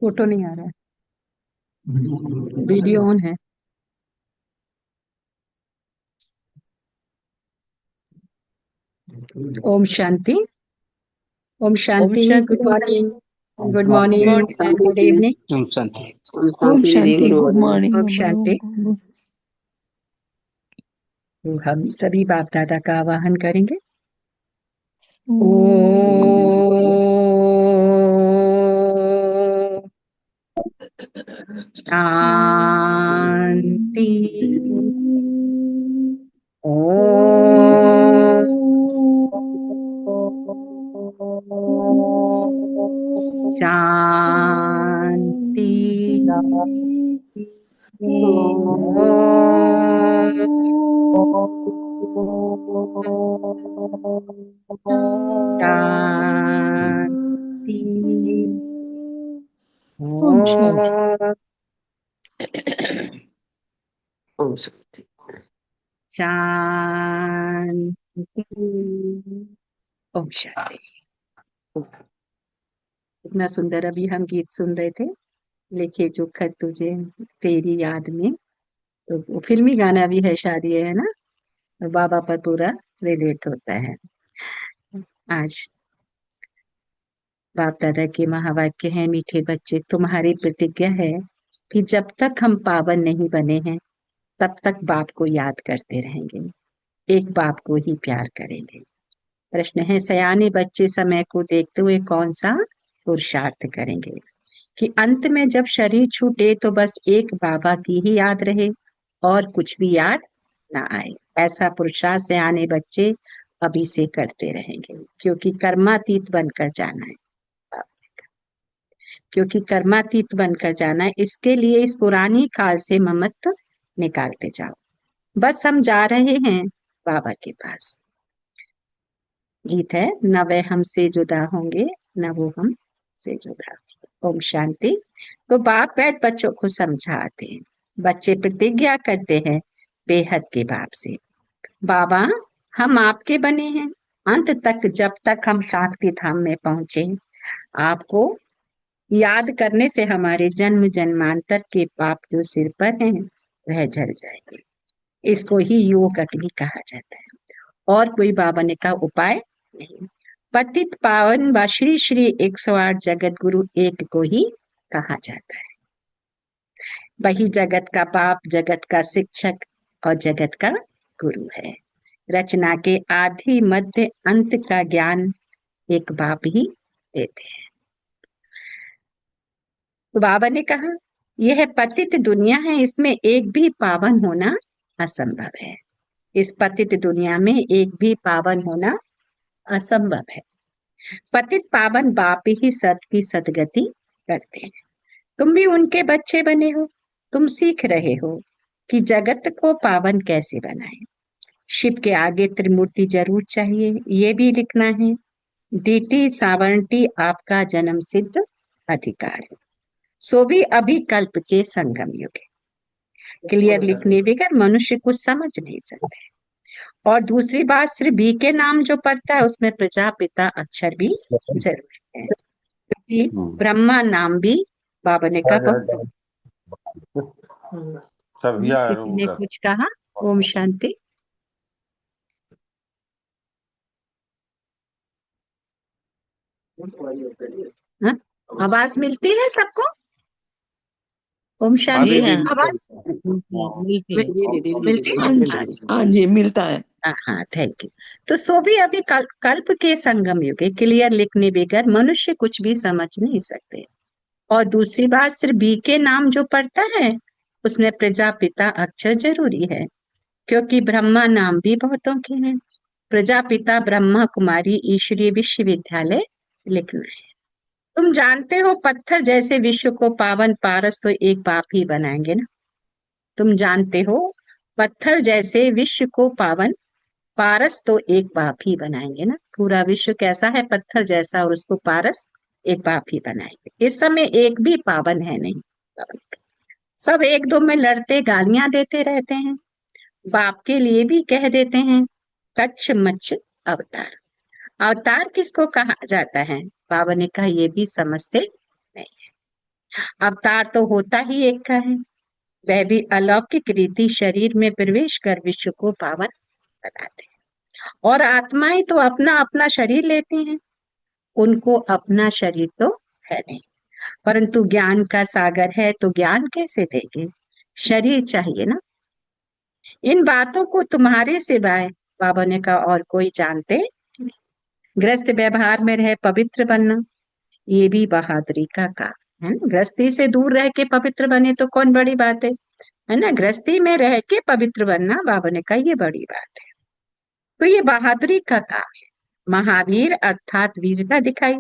Photo नहीं आ रहा है। वीडियो ऑन है। ओम शांति। ओम ओम शांति। शांति। Good morning. Good good morning and morning. Good evening. ओम शांति। ओम शांति। गुरु गुड मॉर्निंग। ओम शांति। तो हम सभी बाप दादा का आवाहन करेंगे। ओम शांति। ओम शांति। शांति। ओम शांति। ओम शांति। शांति। ओम शांति। इतना सुंदर अभी हम गीत सुन रहे थे, लिखे जो खत तुझे तेरी याद में। तो वो फिल्मी गाना भी है शायद, ये है ना, बाबा पर पूरा रिलेट होता है। आज बाप दादा के महावाक्य है, मीठे बच्चे तुम्हारी प्रतिज्ञा है कि जब तक हम पावन नहीं बने हैं तब तक बाप को याद करते रहेंगे, एक बाप को ही प्यार करेंगे। प्रश्न है, सयाने बच्चे समय को देखते हुए कौन सा पुरुषार्थ करेंगे कि अंत में जब शरीर छूटे तो बस एक बाबा की ही याद रहे और कुछ भी याद ना आए। ऐसा पुरुषार्थ सयाने बच्चे अभी से करते रहेंगे, क्योंकि कर्मातीत बनकर जाना है। क्योंकि कर्मातीत बनकर जाना है, इसके लिए इस पुरानी काल से ममत्व निकालते जाओ। बस हम जा रहे हैं बाबा के पास। गीत है, न वे हमसे जुदा होंगे न वो हमसे जुदा होंगे। ओम शांति। तो बाप बैठ बच्चों को समझाते हैं। बच्चे प्रतिज्ञा करते हैं बेहद के बाप से, बाबा हम आपके बने हैं, अंत तक जब तक हम शांति धाम में पहुंचे आपको याद करने से हमारे जन्म जन्मांतर के पाप जो सिर पर हैं वह जल जाएंगे। इसको ही योग अग्नि कहा जाता है, और कोई बाबा ने कहा उपाय नहीं। पतित पावन व श्री श्री 108 जगत गुरु एक को ही कहा जाता है। वही जगत का बाप, जगत का शिक्षक और जगत का गुरु है। रचना के आदि मध्य अंत का ज्ञान एक बाप ही देते हैं। तो बाबा ने कहा यह पतित दुनिया है, इसमें एक भी पावन होना असंभव है। इस पतित दुनिया में एक भी पावन होना असंभव है। पतित पावन बाप ही सत की सदगति करते हैं। तुम भी उनके बच्चे बने हो। तुम सीख रहे हो कि जगत को पावन कैसे बनाएं। शिव के आगे त्रिमूर्ति जरूर चाहिए, ये भी लिखना है। डीटी सावरटी आपका जन्म सिद्ध अधिकार है, सो भी अभी कल्प के संगम युग है। क्लियर लिखने बगैर मनुष्य कुछ समझ नहीं सकते। और दूसरी बात, सिर्फ बी के नाम जो पढ़ता है उसमें प्रजापिता अक्षर भी जरूरी है, क्योंकि ब्रह्मा नाम भी बाबा ने कहा बहुत। किसी ने कुछ कहा? ओम शांति। हाँ? आवाज मिलती है सबको? ओम जी शांति। हाँ। आवाज मिलती है? हाँ जी। अच्छा। हाँ जी, मिलता है। हाँ, थैंक यू। तो सो भी अभी कल्प के संगम युग है, क्लियर लिखने बगैर मनुष्य कुछ भी समझ नहीं सकते। और दूसरी बात, सिर्फ बी के नाम जो पढ़ता है उसमें प्रजापिता अक्षर जरूरी है, क्योंकि ब्रह्मा नाम भी बहुतों के हैं। प्रजापिता ब्रह्मा कुमारी ईश्वरीय विश्वविद्यालय लिखना है। तुम जानते हो पत्थर जैसे विश्व को पावन पारस तो एक बाप ही बनाएंगे ना। तुम जानते हो पत्थर जैसे विश्व को पावन पारस तो एक बाप ही बनाएंगे ना। पूरा विश्व कैसा है? पत्थर जैसा, और उसको पारस एक बाप ही बनाएंगे। इस समय एक भी पावन है नहीं। सब एक दो में लड़ते गालियां देते रहते हैं। बाप के लिए भी कह देते हैं कच्छ मच्छ अवतार। अवतार किसको कहा जाता है? बाबा ने कहा ये भी समझते नहीं है। अवतार तो होता ही एक का है, वह भी अलौकिक रीति शरीर में प्रवेश कर विश्व को पावन बनाते हैं। और आत्माएं तो अपना अपना शरीर लेती हैं, उनको अपना शरीर तो है नहीं, परंतु ज्ञान का सागर है तो ज्ञान कैसे देंगे, शरीर चाहिए ना। इन बातों को तुम्हारे सिवाय, बाबा ने कहा, और कोई जानते नहीं। गृहस्थ व्यवहार में रह पवित्र बनना, ये भी बहादुरी का काम है ना। गृहस्थी से दूर रह के पवित्र बने तो कौन बड़ी बात है ना। गृहस्थी में रह के पवित्र बनना, बाबा ने कहा, ये बड़ी बात है। तो ये बहादुरी का काम है। महावीर अर्थात वीरता दिखाई,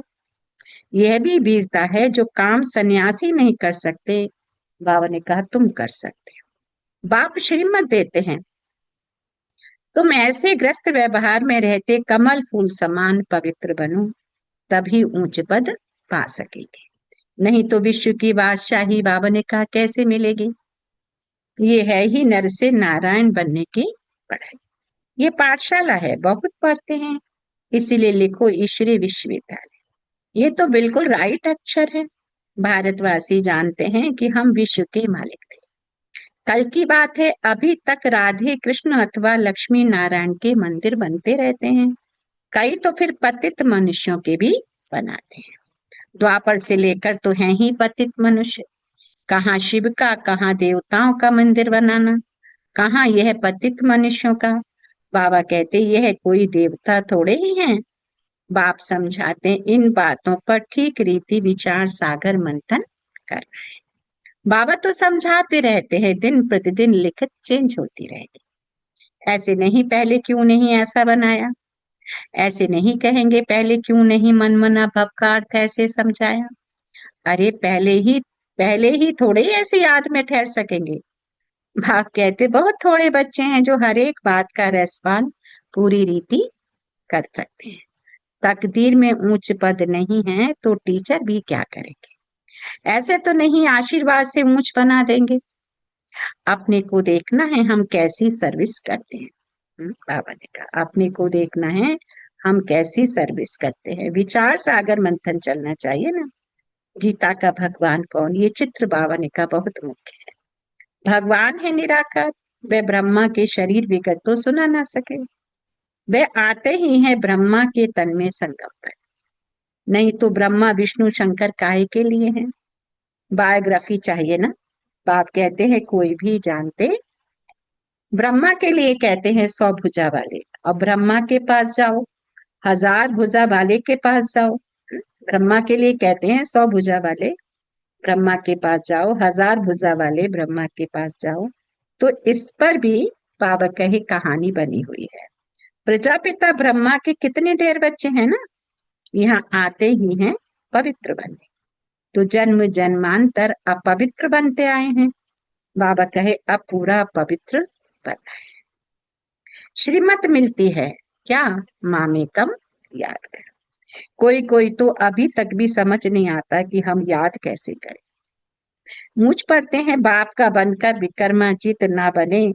यह भी वीरता है जो काम सन्यासी नहीं कर सकते। बाबा ने कहा तुम कर सकते हो। बाप श्रीमत देते हैं, तुम ऐसे ग्रस्त व्यवहार में रहते कमल फूल समान पवित्र बनो, तभी ऊंच पद पा सकेंगे, नहीं तो विश्व की बादशाही, बाबा ने कहा, कैसे मिलेगी। ये है ही नर से नारायण बनने की पढ़ाई। ये पाठशाला है, बहुत पढ़ते हैं, इसीलिए लिखो ईश्वरीय विश्वविद्यालय। ये तो बिल्कुल राइट अक्षर है। भारतवासी जानते हैं कि हम विश्व के मालिक थे। कल की बात है, अभी तक राधे कृष्ण अथवा लक्ष्मी नारायण के मंदिर बनते रहते हैं, कई तो फिर पतित मनुष्यों के भी बनाते हैं। द्वापर से लेकर तो हैं ही पतित मनुष्य, कहाँ शिव का, कहाँ देवताओं का मंदिर बनाना, कहाँ यह पतित मनुष्यों का। बाबा कहते यह कोई देवता थोड़े ही हैं। बाप समझाते इन बातों पर ठीक रीति विचार सागर मंथन कर। बाबा तो समझाते रहते हैं, दिन प्रतिदिन लिखत चेंज होती रहेगी। ऐसे नहीं पहले क्यों नहीं ऐसा बनाया, ऐसे नहीं कहेंगे पहले क्यों नहीं मनमना भव का अर्थ ऐसे समझाया। अरे पहले ही थोड़े ही ऐसी याद में ठहर सकेंगे। बाप कहते बहुत थोड़े बच्चे हैं जो हर एक बात का रेस्पॉन्स पूरी रीति कर सकते हैं। तकदीर में ऊंच पद नहीं है तो टीचर भी क्या करेंगे। ऐसे तो नहीं आशीर्वाद से ऊंच बना देंगे। अपने को देखना है हम कैसी सर्विस करते हैं। बाबा ने कहा अपने को देखना है हम कैसी सर्विस करते हैं। विचार सागर मंथन चलना चाहिए ना। गीता का भगवान कौन, ये चित्र बाबा ने कहा बहुत मुख्य है। भगवान है निराकार, वे ब्रह्मा के शरीर विगत तो सुना ना सके, वे आते ही हैं ब्रह्मा के तन में संगम पर। नहीं तो ब्रह्मा विष्णु शंकर काहे के लिए हैं। बायोग्राफी चाहिए ना। बाप कहते हैं कोई भी जानते, ब्रह्मा के लिए कहते हैं 100 भुजा वाले, और ब्रह्मा के पास जाओ, 1000 भुजा वाले के पास जाओ। ब्रह्मा के लिए कहते हैं 100 भुजा वाले, ब्रह्मा के पास जाओ, 1000 भुजा वाले ब्रह्मा के पास जाओ। तो इस पर भी बाबा कहे कहानी बनी हुई है। प्रजापिता ब्रह्मा के कितने ढेर बच्चे हैं ना, यहाँ आते ही हैं पवित्र बनने। तो जन्म जन्मांतर अपवित्र बनते आए हैं, बाबा कहे अब पूरा पवित्र बनना है। श्रीमत मिलती है क्या, मामे कम याद कर। कोई कोई तो अभी तक भी समझ नहीं आता कि हम याद कैसे करें। मुझ पढ़ते हैं बाप का बनकर विक्रमाजित ना बने,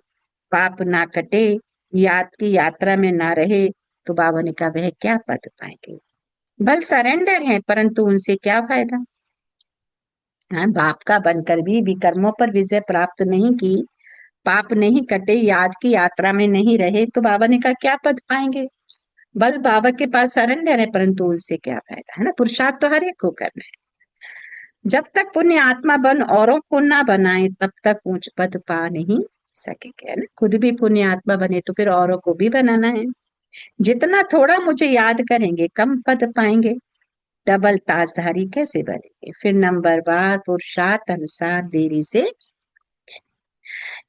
पाप ना कटे, याद की यात्रा में ना रहे, तो बाबा ने कहा वह क्या पद पाएंगे। बल सरेंडर है परंतु उनसे क्या फायदा। हाँ, बाप का बनकर भी विकर्मों पर विजय प्राप्त नहीं की, पाप नहीं कटे, याद की यात्रा में नहीं रहे, तो बाबा ने कहा क्या पद पाएंगे। बल बाबा के पास सरेंडर है परंतु उनसे क्या फायदा, है ना। पुरुषार्थ तो हर एक को करना है। जब तक पुण्य आत्मा बन औरों को ना बनाए तब तक ऊंच पद पा नहीं सकेंगे, है ना। खुद भी पुण्य आत्मा बने तो फिर औरों को भी बनाना है। जितना थोड़ा मुझे याद करेंगे कम पद पाएंगे, डबल ताजधारी कैसे बनेंगे। फिर नंबरवार पुरुषार्थ अनुसार देरी से।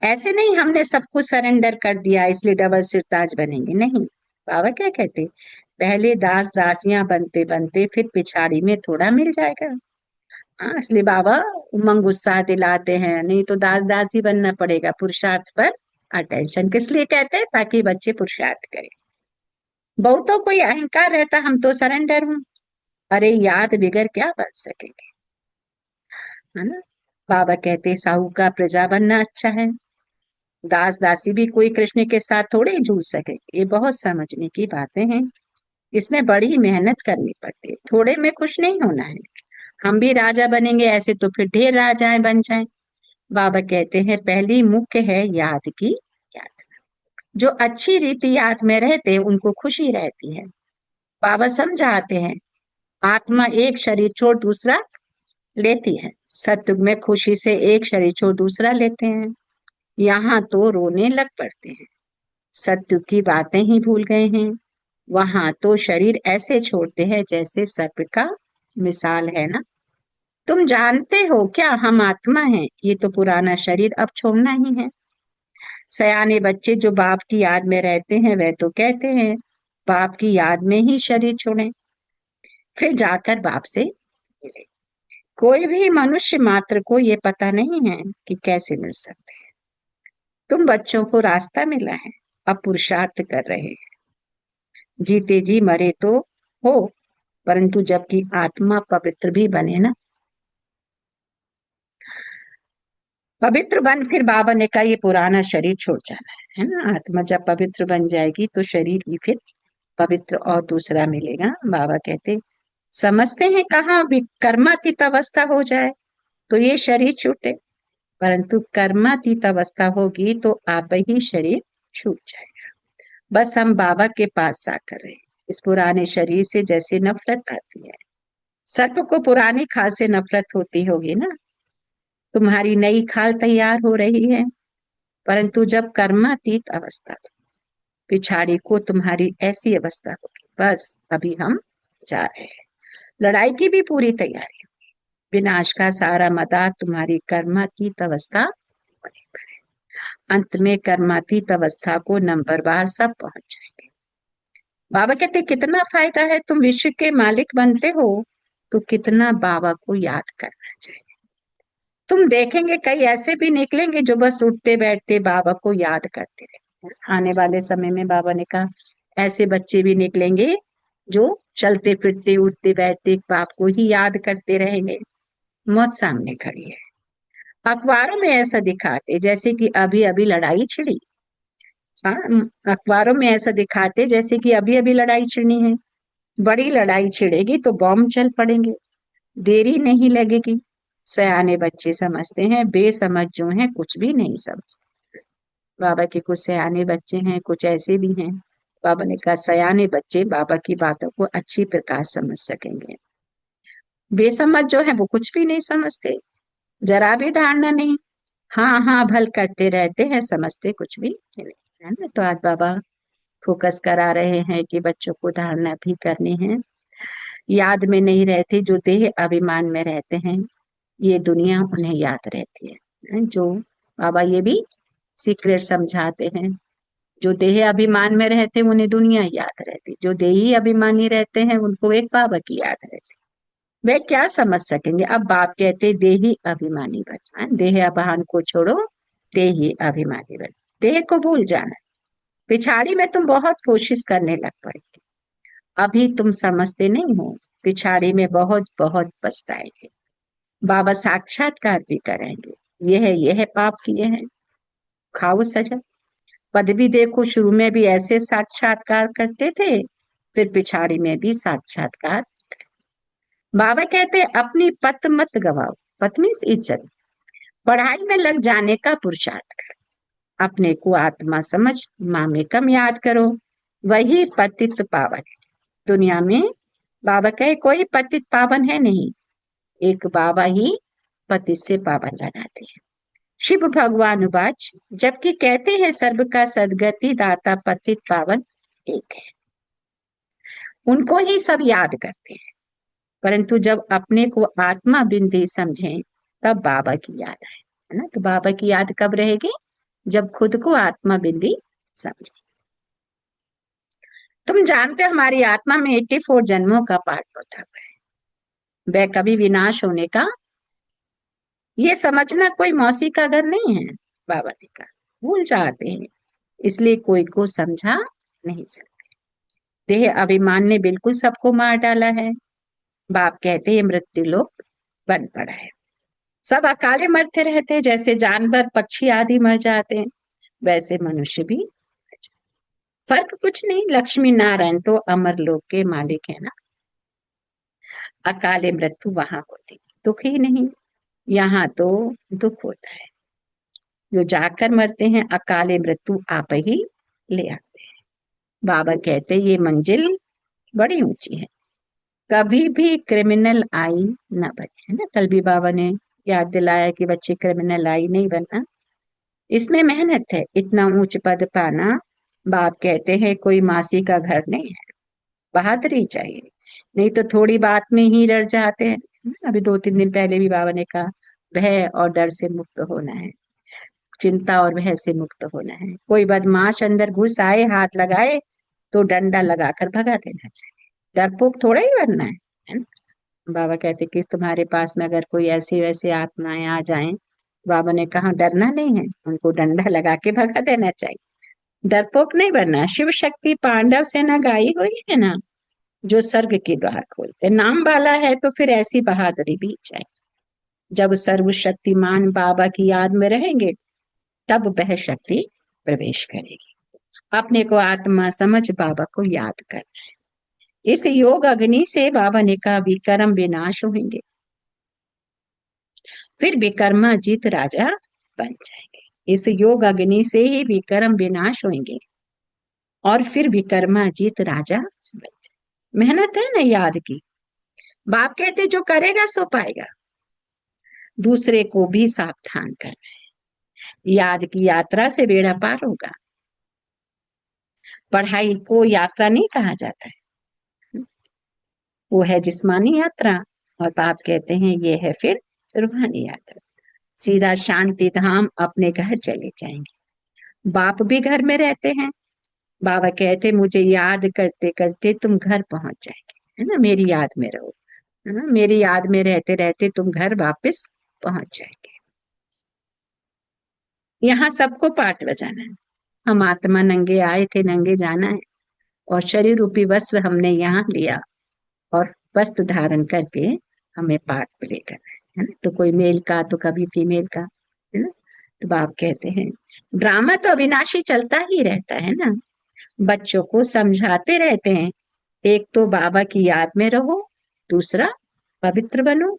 ऐसे नहीं हमने सब कुछ सरेंडर कर दिया इसलिए डबल सिरताज बनेंगे, नहीं। बाबा क्या कहते, पहले दास दासियां बनते बनते फिर पिछाड़ी में थोड़ा मिल जाएगा। हाँ, इसलिए बाबा उमंग उत्साह दिलाते हैं, नहीं तो दास दासी बनना पड़ेगा। पुरुषार्थ पर अटेंशन किस लिए कहते हैं, ताकि बच्चे पुरुषार्थ करें। बहुतों को ये अहंकार रहता हम तो सरेंडर हूं, अरे याद बिगड़ क्या बन सकेंगे, है ना। बाबा कहते साहू का प्रजा बनना अच्छा है, दास दासी भी कोई कृष्ण के साथ थोड़े ही जुड़ सके। ये बहुत समझने की बातें हैं। इसमें बड़ी मेहनत करनी पड़ती है, थोड़े में खुश नहीं होना है। हम भी राजा बनेंगे ऐसे तो फिर ढेर राजाएं बन जाएं। बाबा कहते हैं पहली मुख्य है याद की याद। जो अच्छी रीति याद में रहते उनको खुशी रहती है। बाबा समझाते हैं आत्मा एक शरीर छोड़ दूसरा लेती है, सत्युग में खुशी से एक शरीर छोड़ दूसरा लेते हैं। यहाँ तो रोने लग पड़ते हैं, सत्युग की बातें ही भूल गए हैं। वहां तो शरीर ऐसे छोड़ते हैं जैसे सर्प का मिसाल है ना। तुम जानते हो क्या हम आत्मा हैं, ये तो पुराना शरीर अब छोड़ना ही है। सयाने बच्चे जो बाप की याद में रहते हैं वह तो कहते हैं बाप की याद में ही शरीर छोड़ें, फिर जाकर बाप से मिले। कोई भी मनुष्य मात्र को ये पता नहीं है कि कैसे मिल सकते हैं। तुम बच्चों को रास्ता मिला है, अब पुरुषार्थ कर रहे हैं। जीते जी मरे तो हो, परंतु जबकि आत्मा पवित्र भी बने ना। पवित्र बन, फिर बाबा ने कहा ये पुराना शरीर छोड़ जाना है ना। आत्मा जब पवित्र बन जाएगी तो शरीर ही फिर पवित्र और दूसरा मिलेगा। बाबा कहते समझते हैं कहाँ कर्मातीत अवस्था हो जाए तो ये शरीर छूटे, परंतु कर्मातीत अवस्था होगी तो आप ही शरीर छूट जाएगा। बस हम बाबा के पास जाकर रहे, इस पुराने शरीर से जैसे नफरत आती है, सर्प को पुरानी खाल से नफरत होती होगी ना। तुम्हारी नई खाल तैयार हो रही है, परंतु जब कर्मातीत अवस्था पिछाड़ी को तुम्हारी ऐसी अवस्था होगी। बस अभी हम जा रहे हैं, लड़ाई की भी पूरी तैयारी, विनाश का सारा मदार तुम्हारी कर्मातीत अवस्था होने पर है। अंत में कर्मातीत अवस्था को नंबरवार सब पहुंच जाएंगे। बाबा कहते कितना फायदा है, तुम विश्व के मालिक बनते हो तो कितना बाबा को याद करना चाहिए। तुम देखेंगे कई ऐसे भी निकलेंगे जो बस उठते बैठते बाबा को याद करते रहे। आने वाले समय में बाबा ने कहा ऐसे बच्चे भी निकलेंगे जो चलते फिरते उठते बैठते बाप को ही याद करते रहेंगे। मौत सामने खड़ी है, अखबारों में ऐसा दिखाते जैसे कि अभी अभी लड़ाई छिड़ी। हाँ, अखबारों में ऐसा दिखाते जैसे कि अभी अभी लड़ाई छिड़नी है। बड़ी लड़ाई छिड़ेगी तो बॉम्ब चल पड़ेंगे, देरी नहीं लगेगी। सयाने बच्चे समझते हैं, बेसमझ जो हैं कुछ भी नहीं समझते। बाबा के कुछ सयाने बच्चे हैं, कुछ ऐसे भी हैं। बाबा ने कहा सयाने बच्चे बाबा की बातों को अच्छी प्रकार समझ सकेंगे, बेसमझ जो है वो कुछ भी नहीं समझते, जरा भी धारणा नहीं, हाँ हाँ भल करते रहते हैं, समझते कुछ भी नहीं है ना। तो आज बाबा फोकस करा रहे हैं कि बच्चों को धारणा भी करनी है। याद में नहीं रहते जो देह अभिमान में रहते हैं, ये दुनिया उन्हें याद रहती है। जो बाबा ये भी सीक्रेट समझाते हैं, जो देह अभिमान में रहते हैं उन्हें दुनिया याद रहती, जो देही अभिमानी रहते हैं उनको एक बाबा की याद रहती। वे क्या समझ सकेंगे। अब बाप कहते देही अभिमानी बनना, देह अभिमान को छोड़ो, देही अभिमानी बन, देह को भूल जाना। पिछाड़ी में तुम बहुत कोशिश करने लग पड़ेगी, अभी तुम समझते नहीं हो, पिछाड़ी में बहुत बहुत पछताएंगे। बाबा साक्षात्कार भी करेंगे, यह पाप किए हैं, खाओ सजा। पदवी देखो, शुरू में भी ऐसे साक्षात्कार करते थे, फिर पिछाड़ी में भी साक्षात्कार। बाबा कहते अपनी पत मत गवाओ, पत्नी से इज्जत, पढ़ाई में लग जाने का पुरुषार्थ कर, अपने को आत्मा समझ, माँ में कम याद करो, वही पतित पावन। दुनिया में बाबा कहे कोई पतित पावन है नहीं, एक बाबा ही पतित से पावन बनाते हैं। शिव भगवान उवाच, जबकि कहते हैं सर्व का सदगति दाता पतित पावन एक है, उनको ही सब याद करते हैं, परंतु जब अपने को आत्मा बिंदी समझें तब बाबा की याद आए, है ना। तो बाबा की याद कब रहेगी, जब खुद को आत्मा बिंदी समझे। तुम जानते हो हमारी आत्मा में 84 जन्मों का पाठ होता है, वह कभी विनाश होने का, ये समझना कोई मौसी का घर नहीं है। बाबा ने कहा भूल जाते हैं, इसलिए कोई को समझा नहीं सकते। देह अभिमान ने बिल्कुल सबको मार डाला है। बाप कहते हैं मृत्यु लोक बन पड़ा है, सब अकाले मरते रहते हैं, जैसे जानवर पक्षी आदि मर जाते हैं वैसे मनुष्य भी। फर्क कुछ नहीं, लक्ष्मी नारायण तो अमर लोक के मालिक है ना। अकाले मृत्यु वहां होती, दुख ही नहीं, यहाँ तो दुख होता है। जो जाकर मरते हैं अकाले मृत्यु आप ही ले आते हैं। बाबा कहते ये मंजिल बड़ी ऊंची है, कभी भी क्रिमिनल आई ना बने, है ना। कल भी बाबा ने याद दिलाया कि बच्चे क्रिमिनल आई नहीं बनना, इसमें मेहनत है। इतना ऊंच पद पाना, बाप कहते हैं कोई मासी का घर नहीं है, बहादुरी चाहिए। नहीं तो थोड़ी बात में ही डर जाते हैं। अभी 2-3 दिन पहले भी बाबा ने कहा भय और डर से मुक्त होना है, चिंता और भय से मुक्त होना है। कोई बदमाश अंदर घुस आए, हाथ लगाए तो डंडा लगाकर भगा देना चाहिए, डरपोक थोड़ा ही बनना है ना। बाबा कहते कि तुम्हारे पास में अगर कोई ऐसी वैसी आत्माएं आ जाएं, बाबा ने कहा डरना नहीं है, उनको डंडा लगा के भगा देना चाहिए, डरपोक नहीं बनना। शिव शक्ति पांडव सेना गाई हुई है ना, जो स्वर्ग के द्वार खोलते, नाम वाला है तो फिर ऐसी बहादुरी भी चाहिए। जब सर्वशक्तिमान बाबा की याद में रहेंगे तब वह शक्ति प्रवेश करेगी। अपने को आत्मा समझ बाबा को याद कर, इस योग अग्नि से बाबा ने कहा विकर्म विनाश होंगे, फिर विकर्माजीत राजा बन जाएंगे। इस योग अग्नि से ही विकर्म विनाश होंगे और फिर विकर्माजीत राजा बन जाएंगे। मेहनत है ना याद की। बाप कहते जो करेगा सो पाएगा, दूसरे को भी सावधान कर, याद की यात्रा से बेड़ा पार होगा। पढ़ाई को यात्रा नहीं कहा जाता है, वो है जिस्मानी यात्रा, और बाप कहते हैं ये है फिर रूहानी यात्रा। सीधा शांति धाम अपने घर चले जाएंगे। बाप भी घर में रहते हैं, बाबा कहते मुझे याद करते करते तुम घर पहुंच जाएंगे, है ना। मेरी याद में रहो, है ना, मेरी याद में रहते रहते तुम घर वापस पहुंच जाएंगे। यहाँ सबको पाठ बजाना है। हम आत्मा नंगे आए थे, नंगे जाना है, और शरीर रूपी वस्त्र हमने यहाँ लिया और वस्त्र धारण करके हमें पाठ प्ले करना है ना। तो कोई मेल का तो कभी फीमेल का, है ना। तो बाप कहते हैं ड्रामा तो अविनाशी चलता ही रहता है ना, बच्चों को समझाते रहते हैं। एक तो बाबा की याद में रहो, दूसरा पवित्र बनो,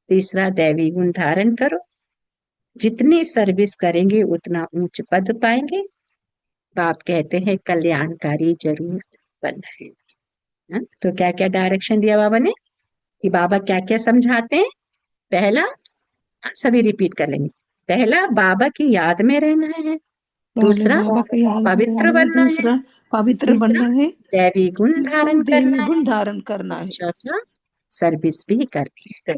तीसरा दैवी गुण धारण करो। जितनी सर्विस करेंगे उतना ऊंच पद पाएंगे। बाप कहते हैं कल्याणकारी जरूर बनना है ना? तो क्या क्या डायरेक्शन दिया बाबा ने कि बाबा क्या क्या समझाते हैं। पहला, सभी रिपीट कर लेंगे। पहला बाबा की याद में रहना है, पहले दूसरा बाबा का याद पवित्र बनाना है, बनना है, दूसरा पवित्र तीसरा बनना है, दैवी गुण तीसरा धारण देवी करना है, गुण धारण करना और है। चौथा सर्विस भी करनी है,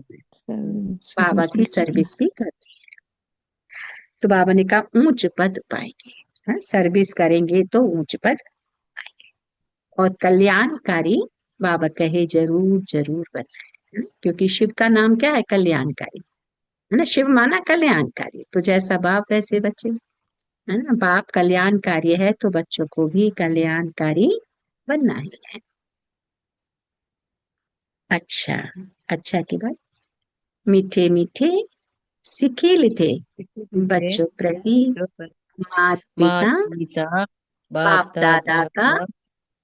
बाबा सर्विस की भी करना। सर्विस भी करनी है। तो बाबा ने कहा ऊंच पद पाएंगे, हाँ, सर्विस करेंगे तो ऊंच पद पाएंगे। और कल्याणकारी बाबा कहे जरूर जरूर बनना है, क्योंकि शिव का नाम क्या है, कल्याणकारी, है ना। शिव माना कल्याणकारी, तो जैसा बाप वैसे बच्चे, है ना। बाप कल्याणकारी है तो बच्चों को भी कल्याणकारी बनना ही है। अच्छा, अच्छा की बात, मीठे मीठे सिखिल थे बच्चों प्रति मात माता पिता पिता बाप बाप दादा दादा का का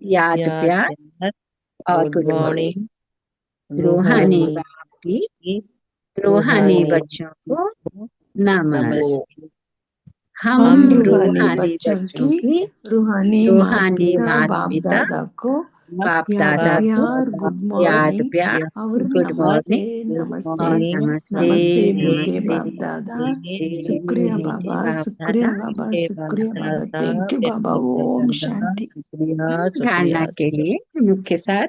याद याद प्यार प्यार। और गुड गुड मॉर्निंग। मॉर्निंग। रूहानी रूहानी बाप की की रूहानी रूहानी बच्चों को को नमस्ते। नमस्ते। हम हम हम रूहानी रूहानी बच्चों बच्चों की की रूहानी माता रूहानी पिता मात बाप पिता दादा को बाप याद दादा बाप को प्यार, दादा गुड याद मॉर्निंग प्यार, और गुड नमस्ते। मॉर्निंग, गुड नमस्ते, और मॉर्निंग। नमस्ते। नमस्ते मीठे नमस्ते बाप दादा। नमस्ते शुक्रिया मीठे बाबा, बाप दादा। शुक्रिया बाबा, हे बाप शुक्रिया बाबा। दादा, थैंक यू बाबा। प्यारे ओम दादा, शांति। शुक्रिया धारणा शुक्रिया। के लिए मुख्य सार,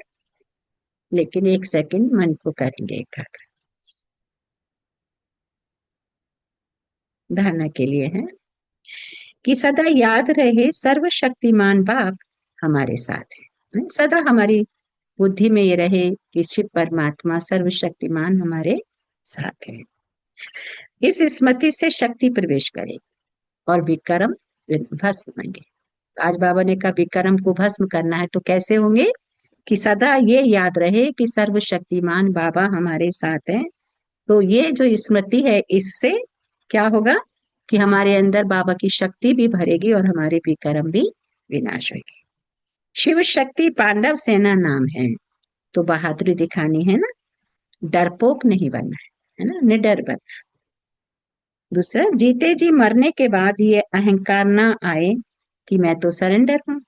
लेकिन 1 सेकंड मन को करेंगे एकाग्र। धारणा के लिए है कि सदा याद रहे सर्वशक्तिमान बाप हमारे साथ है। सदा हमारी बुद्धि में ये रहे कि शिव परमात्मा सर्वशक्तिमान हमारे साथ है। इस स्मृति से शक्ति प्रवेश करे और विक्रम भस्म होंगे। आज बाबा ने कहा विक्रम को भस्म करना है तो कैसे होंगे, कि सदा ये याद रहे कि सर्वशक्तिमान बाबा हमारे साथ हैं। तो ये जो स्मृति है इससे क्या होगा कि हमारे अंदर बाबा की शक्ति भी भरेगी और हमारे विक्रम भी विनाश होगी। शिव शक्ति पांडव सेना नाम है, तो बहादुरी दिखानी है ना, डरपोक नहीं बनना है ना, निडर बन। दूसरा, जीते जी मरने के बाद ये अहंकार ना आए कि मैं तो सरेंडर हूं।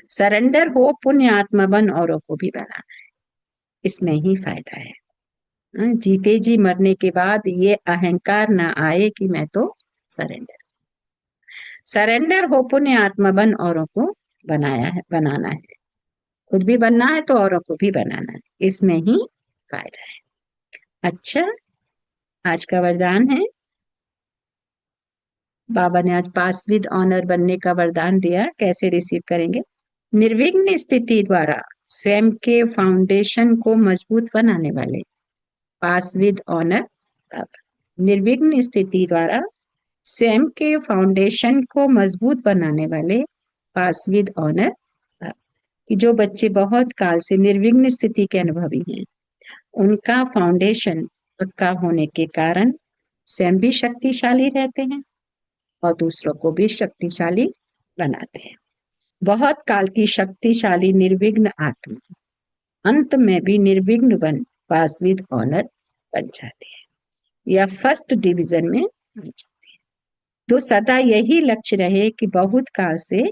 सरेंडर हो, पुण्य आत्मा बन, औरों को भी बनाना, इसमें ही फायदा है। जीते जी मरने के बाद ये अहंकार ना आए कि मैं तो सरेंडर। सरेंडर हो, पुण्य आत्मा बन, औरों को बनाना है। खुद भी बनना है तो औरों को भी बनाना है, इसमें ही फायदा है। अच्छा, आज का वरदान है, बाबा ने आज पास विद ऑनर बनने का वरदान दिया, कैसे रिसीव करेंगे? निर्विघ्न स्थिति द्वारा स्वयं के फाउंडेशन को मजबूत बनाने वाले पास विद ऑनर बाबा। निर्विघ्न स्थिति द्वारा स्वयं के फाउंडेशन को मजबूत बनाने वाले पास विद ऑनर बाबा। कि जो बच्चे बहुत काल से निर्विघ्न स्थिति के अनुभवी हैं, उनका फाउंडेशन पक्का होने के कारण स्वयं भी शक्तिशाली रहते हैं और दूसरों को भी शक्तिशाली बनाते हैं। बहुत काल की शक्तिशाली निर्विघ्न आत्मा अंत में भी निर्विघ्न बन पास विद ऑनर बन जाती है या फर्स्ट डिवीजन में आ जाती है। तो सदा यही लक्ष्य रहे कि बहुत काल से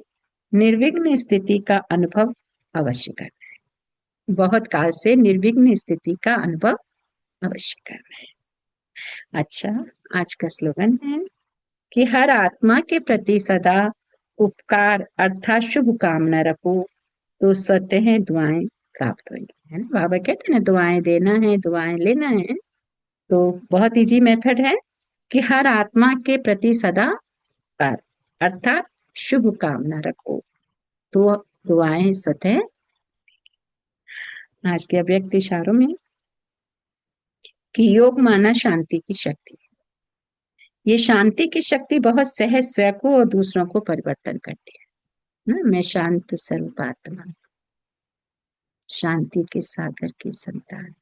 निर्विघ्न स्थिति का अनुभव अवश्य करना है। बहुत काल से निर्विघ्न स्थिति का अनुभव अवश्य करना है। अच्छा, आज का स्लोगन है कि हर आत्मा के प्रति सदा उपकार अर्थात शुभ कामना रखो, तो स्वतः दुआएं प्राप्त होंगी, है ना। बाबा कहते हैं ना, दुआएं देना है, दुआएं लेना है। तो बहुत इजी मेथड है कि हर आत्मा के प्रति सदा उपकार अर्थात शुभ कामना रखो, तो दुआएं स्वतः। आज के अव्यक्त इशारों में कि योग माना शांति की शक्ति। ये शांति की शक्ति बहुत सहज स्वयं को और दूसरों को परिवर्तन करती है ना। मैं शांत स्वरूप आत्मा, शांति के सागर की संतान।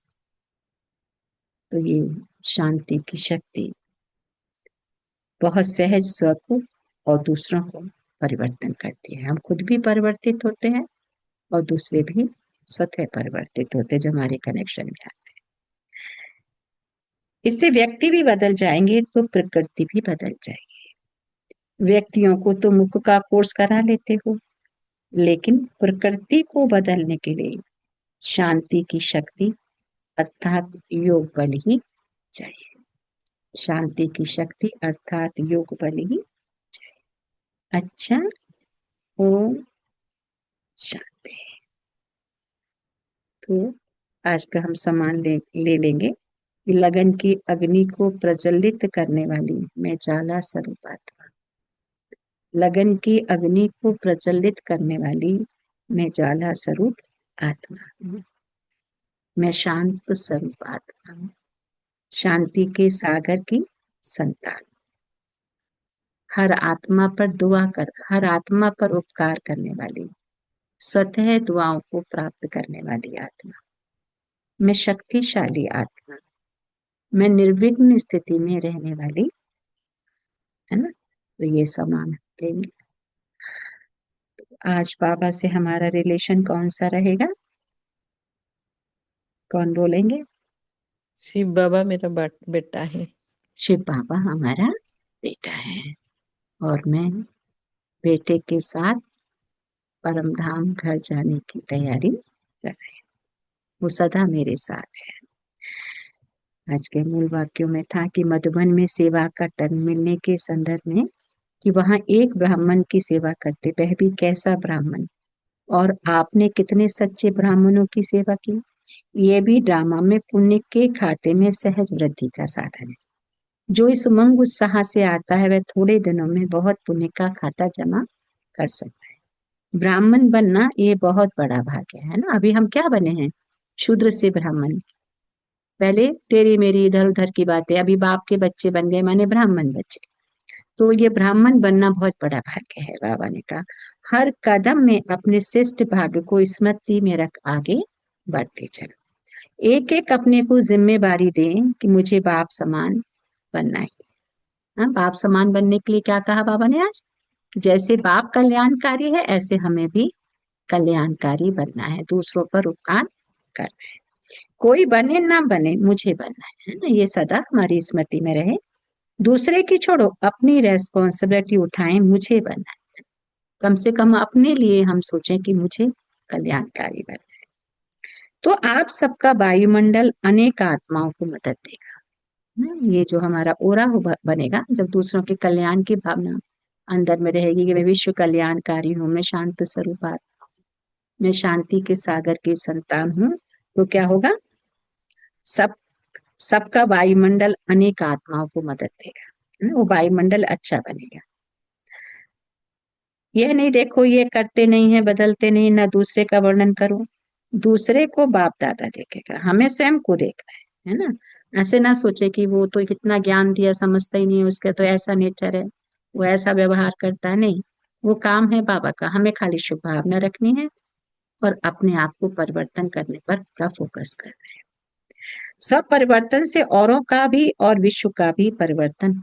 तो ये शांति की शक्ति बहुत सहज स्व को और दूसरों को परिवर्तन करती है। हम खुद भी परिवर्तित होते हैं और दूसरे भी स्वतः परिवर्तित होते हैं जो हमारे कनेक्शन में आते हैं। इससे व्यक्ति भी बदल जाएंगे तो प्रकृति भी बदल जाएगी। व्यक्तियों को तो मुख का कोर्स करा लेते हो, लेकिन प्रकृति को बदलने के लिए शांति की शक्ति अर्थात योग बल ही चाहिए। शांति की शक्ति अर्थात योग बल ही चाहिए। अच्छा, ओम शांति। तो आज का हम सम्मान ले लेंगे। लगन की अग्नि को प्रज्वलित करने वाली मैं ज्वाला स्वरूप आत्मा। लगन की अग्नि को प्रज्वलित करने वाली मैं ज्वाला स्वरूप आत्मा। मैं शांत स्वरूप आत्मा हूँ, शांति के सागर की संतान। हर आत्मा पर दुआ कर, हर आत्मा पर उपकार करने वाली, स्वतः दुआओं को प्राप्त करने वाली आत्मा। मैं शक्तिशाली आत्मा, मैं निर्विघ्न स्थिति में रहने वाली, है ना। तो ये सम्मान लेंगे। आज बाबा से हमारा रिलेशन कौन सा रहेगा? कौन बोलेंगे? शिव बाबा मेरा बेटा है। शिव बाबा हमारा बेटा है और मैं बेटे के साथ परम धाम घर जाने की तैयारी कर रही हूँ। वो सदा मेरे साथ है। आज के मूल वाक्यों में था कि मधुबन में सेवा का टर्न मिलने के संदर्भ में कि वहां एक ब्राह्मण की सेवा करते, वह भी कैसा ब्राह्मण, और आपने कितने सच्चे ब्राह्मणों की सेवा की। ये भी ड्रामा में पुण्य के खाते में सहज वृद्धि का साधन है। जो इस उमंग उत्साह से आता है वह थोड़े दिनों में बहुत पुण्य का खाता जमा कर सकता है। ब्राह्मण बनना ये बहुत बड़ा भाग्य है ना। अभी हम क्या बने हैं? शूद्र से ब्राह्मण। पहले तेरी मेरी इधर उधर की बातें, अभी बाप के बच्चे बन गए, माने ब्राह्मण बच्चे। तो ये ब्राह्मण बनना बहुत बड़ा भाग्य है। बाबा ने कहा हर कदम में अपने श्रेष्ठ भाग्य को स्मृति में रख आगे बढ़ते चलो। एक एक अपने को जिम्मेवारी दें कि मुझे बाप समान बनना है। हाँ, बाप समान बनने के लिए क्या कहा बाबा ने आज? जैसे बाप कल्याणकारी है ऐसे हमें भी कल्याणकारी बनना है, दूसरों पर उपकार करना है। कोई बने ना बने, मुझे बनना है ना, ये सदा हमारी स्मृति में रहे। दूसरे की छोड़ो, अपनी रेस्पॉन्सिबिलिटी उठाएं, मुझे बनना है। कम से कम अपने लिए हम सोचें कि मुझे कल्याणकारी बनना है। तो आप सबका वायुमंडल अनेक आत्माओं को मदद देगा। ये जो हमारा ओरा बनेगा, जब दूसरों के कल्याण की भावना अंदर में रहेगी कि मैं विश्व कल्याणकारी हूँ, मैं शांत स्वरूप आत्मा हूँ, मैं शांति के सागर की संतान हूँ, तो क्या होगा? सब सबका वायुमंडल अनेक आत्माओं को मदद देगा, है ना? वो वायुमंडल अच्छा बनेगा। यह नहीं देखो ये करते नहीं है, बदलते नहीं, ना दूसरे का वर्णन करो। दूसरे को बाप दादा देखेगा, हमें स्वयं को देखना है ना? ऐसे ना सोचे कि वो तो कितना ज्ञान दिया, समझता ही नहीं है, उसका तो ऐसा नेचर है, वो ऐसा व्यवहार करता है। नहीं, वो काम है बाबा का, हमें खाली शुभ भावना रखनी है और अपने आप को परिवर्तन करने पर पूरा फोकस करना है। सब परिवर्तन से औरों का भी और विश्व का भी परिवर्तन।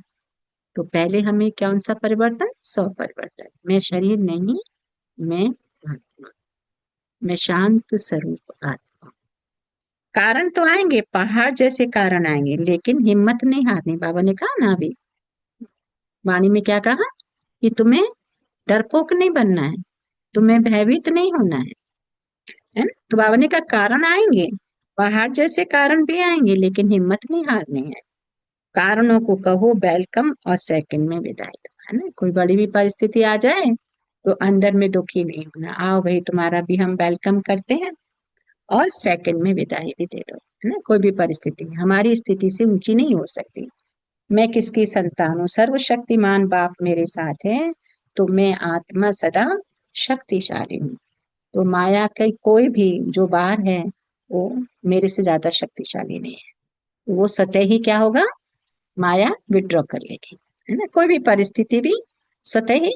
तो पहले हमें कौन सा परिवर्तन? स्व परिवर्तन। मैं शरीर नहीं, मैं आत्मा, मैं शांत स्वरूप आत्मा। कारण तो आएंगे, पहाड़ जैसे कारण आएंगे, लेकिन हिम्मत नहीं हारनी। बाबा ने कहा ना अभी वाणी में, क्या कहा? कि तुम्हें डरपोक नहीं बनना है, तुम्हें भयभीत नहीं होना है ना? तो बाबा ने कहा कारण आएंगे, पहाड़ जैसे कारण भी आएंगे, लेकिन हिम्मत नहीं हारनी है। कारणों को कहो वेलकम और सेकंड में विदाई दो, है ना? कोई बड़ी भी परिस्थिति आ जाए तो अंदर में दुखी नहीं होना, आओ भाई तुम्हारा भी हम वेलकम करते हैं और सेकंड में विदाई भी दे दो, है ना? कोई भी परिस्थिति हमारी स्थिति से ऊंची नहीं हो सकती। मैं किसकी संतान हूँ? सर्वशक्तिमान बाप मेरे साथ है, तो मैं आत्मा सदा शक्तिशाली हूँ। तो माया का कोई भी जो बाहर है वो मेरे से ज्यादा शक्तिशाली नहीं है। वो सतह ही क्या होगा? माया विड्रॉ कर लेगी, है ना? कोई भी परिस्थिति भी स्वतः ही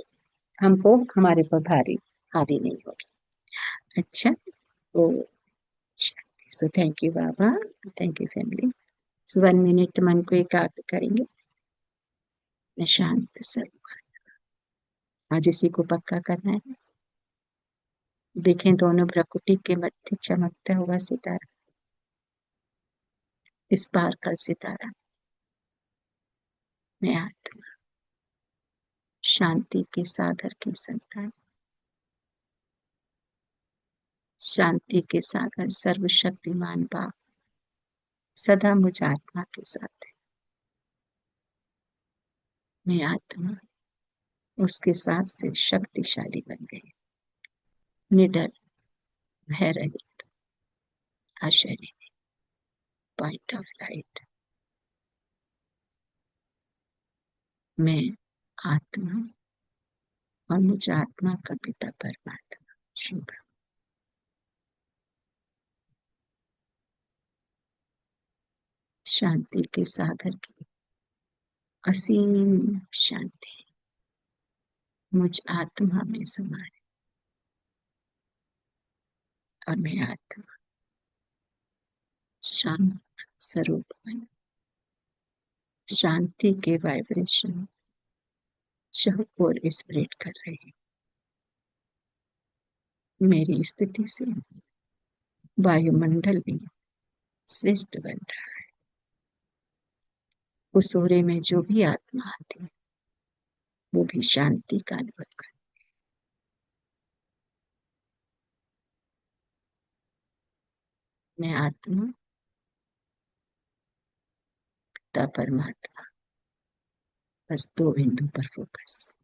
हमको हमारे पर भारी हावी नहीं होगी। अच्छा, तो सो थैंक यू बाबा, thank you family. So 1 minute मन को एकाग्र करेंगे। मैं शांत स्वरूप, आज इसी को पक्का करना है। देखें दोनों भ्रकुटी के मध्य चमकता हुआ सितारा, इस बार का सितारा। मैं आत्मा शांति के सागर की संतान, शांति के सागर सर्वशक्तिमान बाप सदा मुझ आत्मा के साथ है। मैं आत्मा उसके साथ से शक्तिशाली बन गई, निडर, भय रहित, आश्चर्य, पॉइंट ऑफ लाइट। मैं आत्मा और मुझ आत्मा का पिता परमात्मा शुभ। शांति के सागर की असीम शांति मुझ आत्मा में समाये और मैं आत्मा शांत स्वरूप में शांति के वाइब्रेशन सबको स्प्रेड कर रही। मेरी स्थिति से वायुमंडल भी श्रेष्ठ बन रहा है। उस ओरे में जो भी आत्मा आती है वो भी शांति का अनुभव कर। मैं आत्मा पिता परमात्मा, बस 2 बिंदु पर फोकस।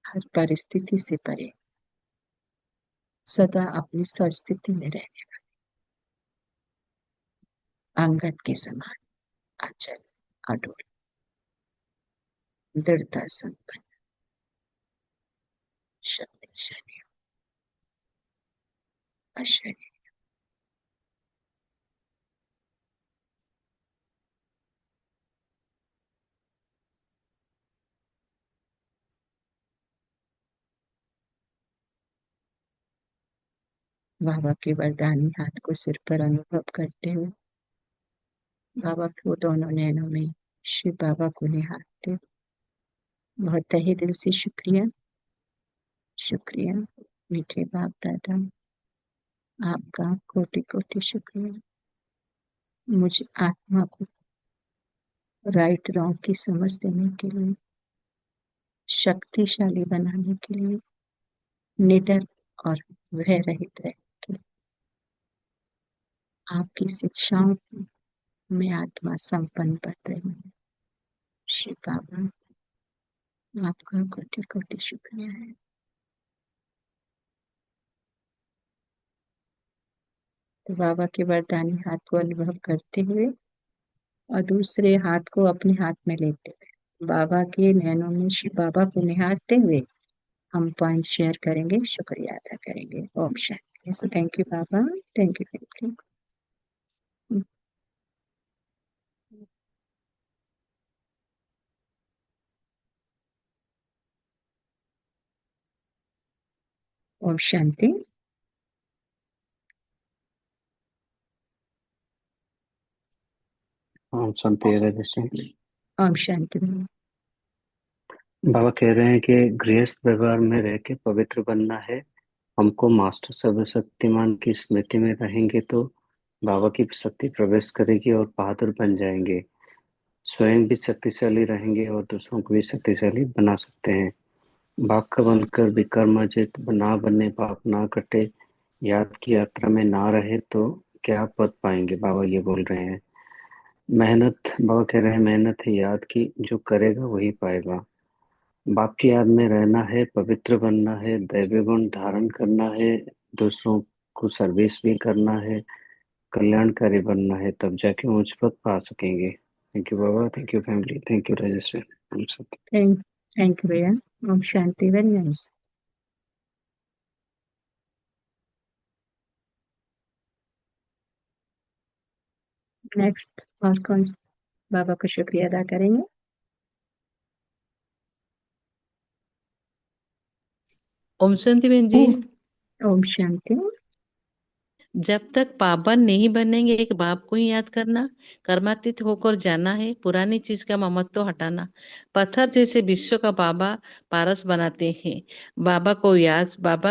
हर परिस्थिति से परे सदा अपनी स्वस्थिति में रहने, अंगद के समान अचल, अडोल, दृढ़ता संपन्न, शक्तिशाली, आश्चर्य। बाबा के वरदानी हाथ को सिर पर अनुभव करते हुए बाबा को दोनों नैनों में शिव बाबा को निहारते, बहुत तहे दिल से शुक्रिया, शुक्रिया मीठे बाप दादा, आपका कोटि कोटि शुक्रिया। मुझ आत्मा को राइट रॉन्ग की समझ देने के लिए, शक्तिशाली बनाने के लिए, निडर और भय रहित रहने के लिए, आपकी शिक्षाओं में आत्मा संपन्न बन रही है। शिव बाबा, आपका कोटि कोटि शुक्रिया है। तो बाबा के वरदानी हाथ को अनुभव करते हुए और दूसरे हाथ को अपने हाथ में लेते हुए, बाबा के नैनों में शिव बाबा को निहारते हुए हम पॉइंट शेयर करेंगे, शुक्रिया अदा करेंगे। ओम शांति। सो थैंक यू बाबा, थैंक यू। ओम शांति। ओम शांति रजिस्टर। ओम शांति। बाबा कह रहे हैं कि गृहस्थ व्यवहार में रह के पवित्र बनना है हमको। मास्टर सर्वशक्तिमान की स्मृति में रहेंगे तो बाबा की शक्ति प्रवेश करेगी और बहादुर बन जाएंगे। स्वयं भी शक्तिशाली रहेंगे और दूसरों को भी शक्तिशाली बना सकते हैं। बाप का बनकर विक्रमाजित ना बने, पाप ना कटे, याद की यात्रा में ना रहे तो क्या पद पाएंगे। बाबा ये बोल रहे हैं। मेहनत, बाबा कह रहे हैं मेहनत है याद की, जो करेगा वही पाएगा। बाप की याद में रहना है, पवित्र बनना है, दैवी गुण धारण करना है, दूसरों को सर्विस भी करना है, कल्याणकारी बनना है, तब जाके ऊंच पद पा सकेंगे। थैंक यू बाबा, thank you family, thank you register. Thank you भैया। ओम शांति। Very nice. नेक्स्ट और कौन बाबा को शुक्रिया अदा करेंगे? ओम शांति बहन जी। ओम शांति। जब तक पावन नहीं बनेंगे, एक बाप को ही याद करना, कर्मातीत होकर जाना है, पुरानी चीज का ममत्व हटाना। पत्थर जैसे विश्व का बाबा पारस बनाते हैं। बाबा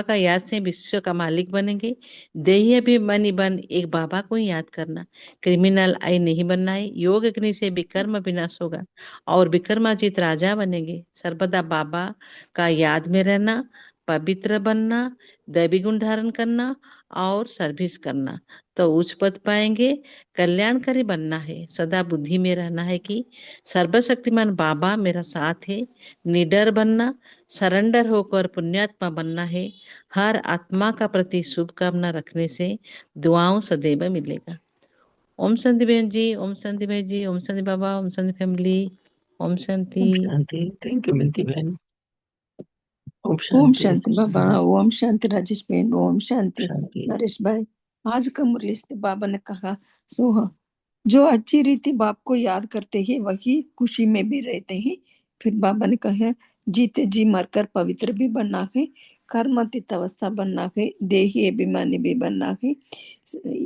का याद से विश्व का मालिक बनेंगे। देही अभिमानी बन एक बाबा को ही याद करना। क्रिमिनल आई नहीं बनना है। योग अग्नि से विकर्म विनाश होगा और विक्रमाजित राजा बनेंगे। सर्वदा बाबा का याद में रहना, पवित्र बनना, दैवी गुण धारण करना और सर्विस करना तो उच्च पद पाएंगे। कल्याणकारी बनना है, सदा बुद्धि में रहना है कि सर्वशक्तिमान बाबा मेरा साथ है। निडर बनना, सरेंडर होकर पुण्यात्मा बनना है। हर आत्मा का प्रति शुभकामना रखने से दुआओं सदैव मिलेगा। ओम शांति बहन जी, ओम शांति भाई जी, ओम शांति बाबा, ओम शांति फैमिली, ओम शांति। थैंक यू मिंती बहन। ओम ओम शांति शांति बाबा, ओम शांति राजेश बहन, ओम शांति शांति। नरेश भाई। आज का मुरली से बाबा ने कहा सो जो अच्छी रीति बाप को याद करते हैं वही खुशी में भी रहते हैं। फिर बाबा ने कहा जीते जी मरकर पवित्र भी बनना है, कर्मातीत अवस्था बनना है, देही अभिमानी भी बनना है।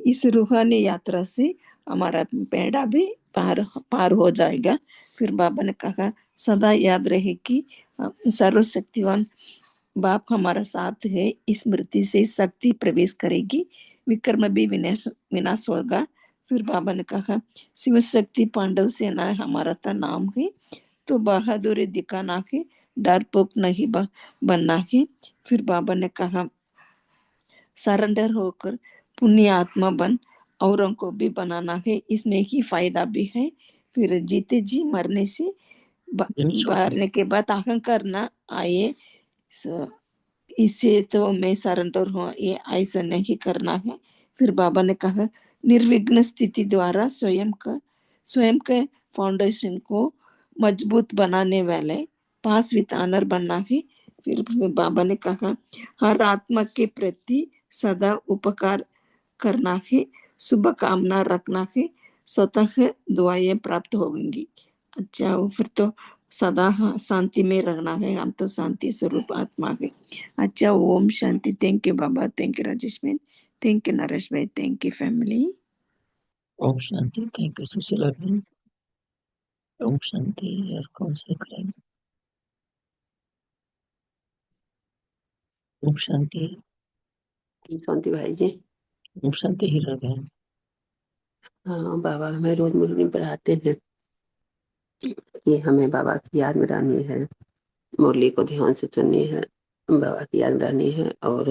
इस रूहानी यात्रा से हमारा पेड़ा भी पार पार हो जाएगा। फिर बाबा ने कहा सदा याद रहे कि सर्वशक्तिवान बाप हमारा साथ है। इस स्मृति से शक्ति प्रवेश करेगी, विक्रम भी विनाश होगा। फिर बाबा ने कहा शिव शक्ति पांडव सेना हमारा तो नाम है, तो बहादुरी दिखाना है, डरपोक नहीं बनना है। फिर बाबा ने कहा सरेंडर होकर पुण्य आत्मा बन औरों को भी बनाना है, इसमें ही फायदा भी है। फिर जीते जी मरने से मरने के बाद अहंकार ना आए, इसे तो मैं सरेंडर हूँ, ये ऐसा नहीं करना है। फिर बाबा ने कहा निर्विघ्न स्थिति द्वारा स्वयं के फाउंडेशन को मजबूत बनाने वाले पास विद ऑनर बनना है। फिर बाबा ने कहा हर आत्मा के प्रति सदा उपकार करना है, शुभ कामना रखना है, स्वतः दुआएं प्राप्त होंगी। अच्छा, फिर तो सदा शांति में रहना है, हम तो शांति स्वरूप आत्मा है। अच्छा, ओम शांति। थैंक यू बाबा, थैंक यू राजेश बहन, थैंक यू नरेश भाई, थैंक यू फैमिली। ओम शांति। थैंक यू सुशीला बहन। ओम शांति। और कौन से करेंगे? ओम शांति। शांति भाई जी। ओम शांति हीरा बहन। हाँ बाबा हमें रोज मुरली पढ़ाते हैं कि हमें बाबा की याद में रहनी है, मुरली को ध्यान से सुननी है, बाबा की याद में रहनी है और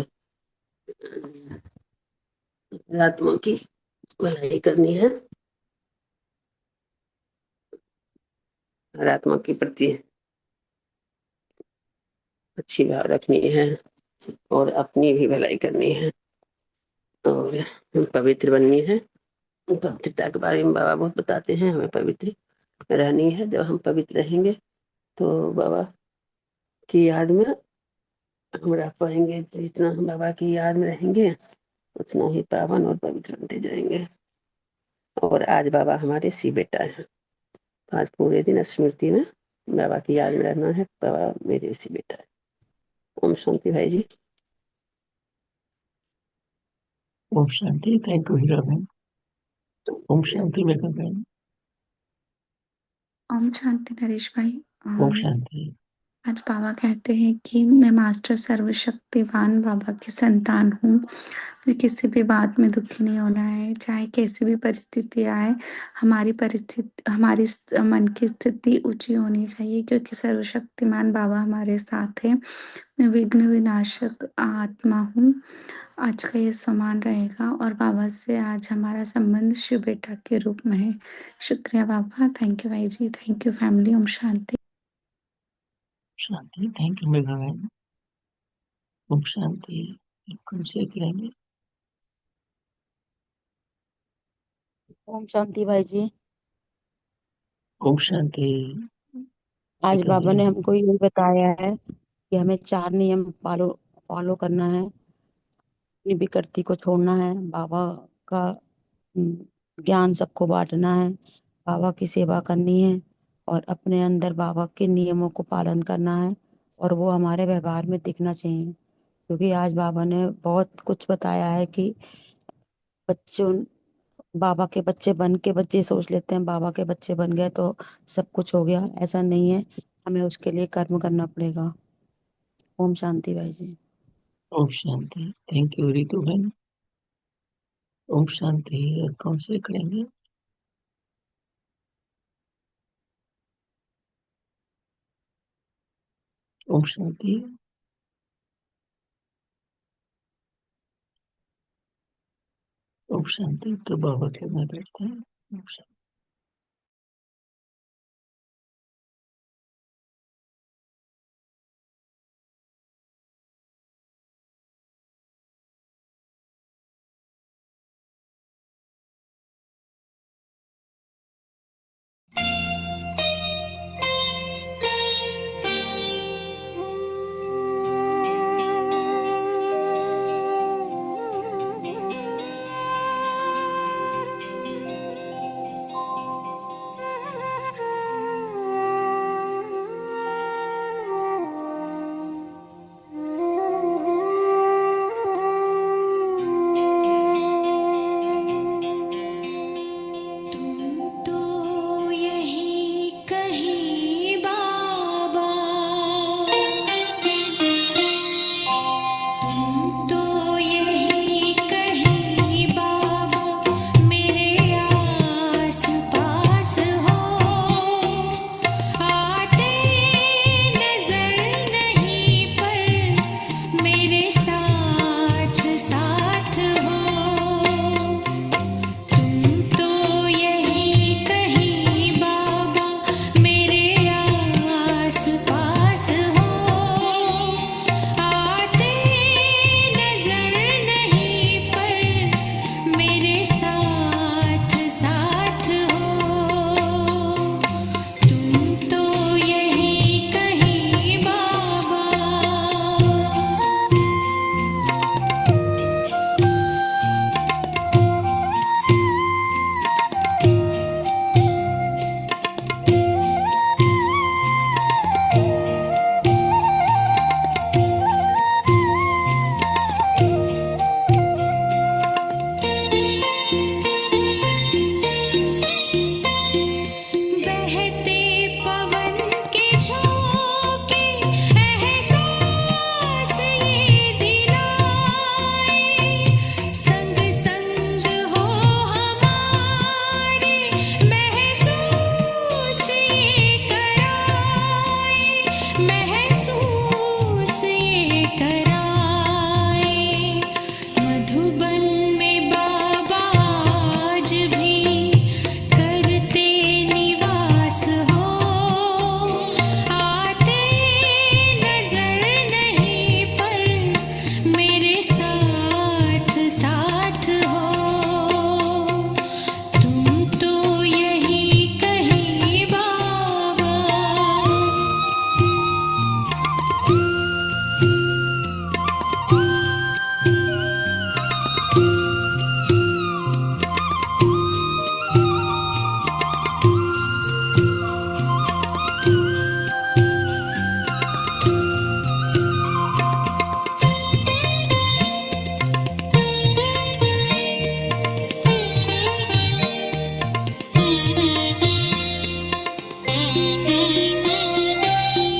आत्मा की भलाई करनी है और आत्मा के प्रति अच्छी भाव रखनी है और अपनी भी भलाई करनी है और पवित्र बननी है। पवित्रता के बारे में बाबा बहुत बताते हैं, हमें पवित्र रहनी है। जब हम पवित्र रहेंगे तो बाबा की याद में हम रह पाएंगे। जितना हम बाबा की याद में रहेंगे उतना ही पावन और पवित्र बनते जाएंगे। और आज बाबा हमारे सी बेटा हैं, तो आज पूरे दिन स्मृति में बाबा की याद में रहना है। बाबा मेरे सी बेटा है। ओम शांति भाई जी। ओम शांति। थैंक यू हीरा बहन। ओम शांति मेघा बहन। ओम शांति नरेश भाई। ओम शांति। आज बाबा कहते हैं कि मैं मास्टर सर्वशक्तिवान बाबा की संतान हूँ। मुझे किसी भी बात में दुखी नहीं होना है, चाहे कैसी भी परिस्थिति आए। हमारी मन की स्थिति ऊंची होनी चाहिए, क्योंकि सर्वशक्तिमान बाबा हमारे साथ है। मैं विघ्न विनाशक आत्मा हूँ। आज का ये सम्मान रहेगा और बाबा से आज हमारा संबंध शिव बेटा के रूप में है। शुक्रिया बाबा। थैंक यू भाई जी। Thank you family. ओम शांति। शांति। थैंक यू मेघा बहन। ओम शांति। कौन से करेंगे? ओम शांति भाई जी। ओम शांति। आज मेघा बाबा ने बहन। हमको ये बताया है कि हमें 4 नियम फॉलो करना है। अपनी विकृति को छोड़ना है, बाबा का ज्ञान सबको बांटना है, बाबा की सेवा करनी है और अपने अंदर बाबा के नियमों को पालन करना है और वो हमारे व्यवहार में दिखना चाहिए। क्योंकि आज बाबा ने बहुत कुछ बताया है कि बच्चों बाबा के बच्चे बन के बच्चे सोच लेते हैं बाबा के बच्चे बन गए तो सब कुछ हो गया। ऐसा नहीं है, हमें उसके लिए कर्म करना पड़ेगा। ओम शांति भाई जी। ओम शांति। थैंक यू रितु बहन। ओम शांति। और कौन से करेंगे? ओम शांति। ओम शांति। तो बाबा के में बैठते हैं। ओम शांति।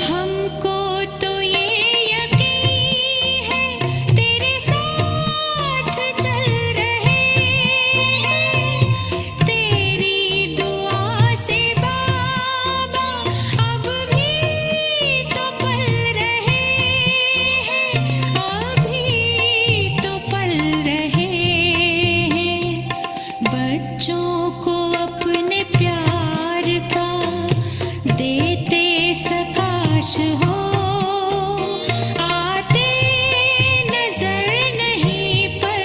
हमको तो ये यकीन है तेरे साथ चल रहे हैं, तेरी दुआ से बाबा अब भी तो पल रहे हैं, अभी तो पल रहे हैं। बच्चों को अपने प्यार का देते सकाश हो, आते नजर नहीं पर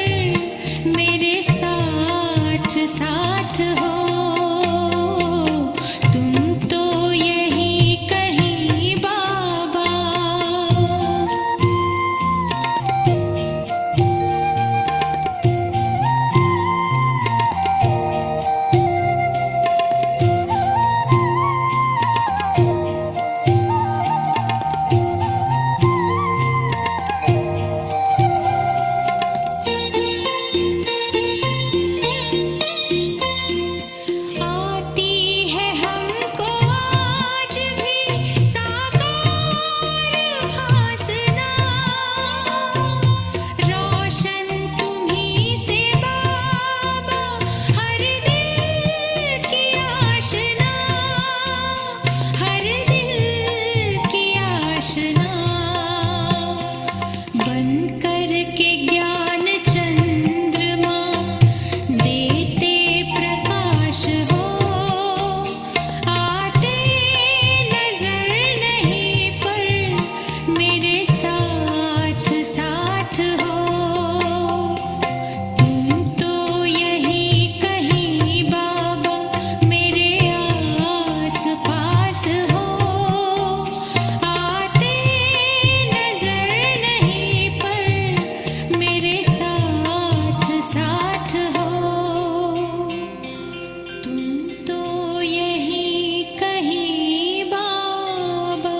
मेरे साथ साथ हो। तुम तो यहीं कहीं बाबा। आती है हमको आज भी साकार भासना, रोशन तुम्ही से बाबा हर दिल की आशना, हर दिल की आशना। बन कर के ज्ञान चंद्रमा देते प्रकाश हो, आते नजर नहीं पर मेरे साथ साथ हो। तुम तो यहीं कहीं बाबा मेरे आस पास हो, आते नजर नहीं पर मेरे साथ साथ हो। तुम तो यहीं कहीं बाबा।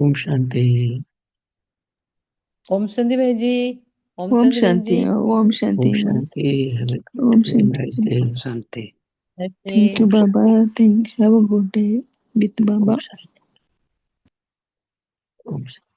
ओम शांति। ओम शांति भाई जी। ओम ओम शांति बहन शांति, जी। ओम ओम शांति, शांति। हैव ओम अ वेरी नाइस शांति। डे। शांति। Thank you, Baba. Thank. Have a good day with ओम Baba. शांति। ओम शांति।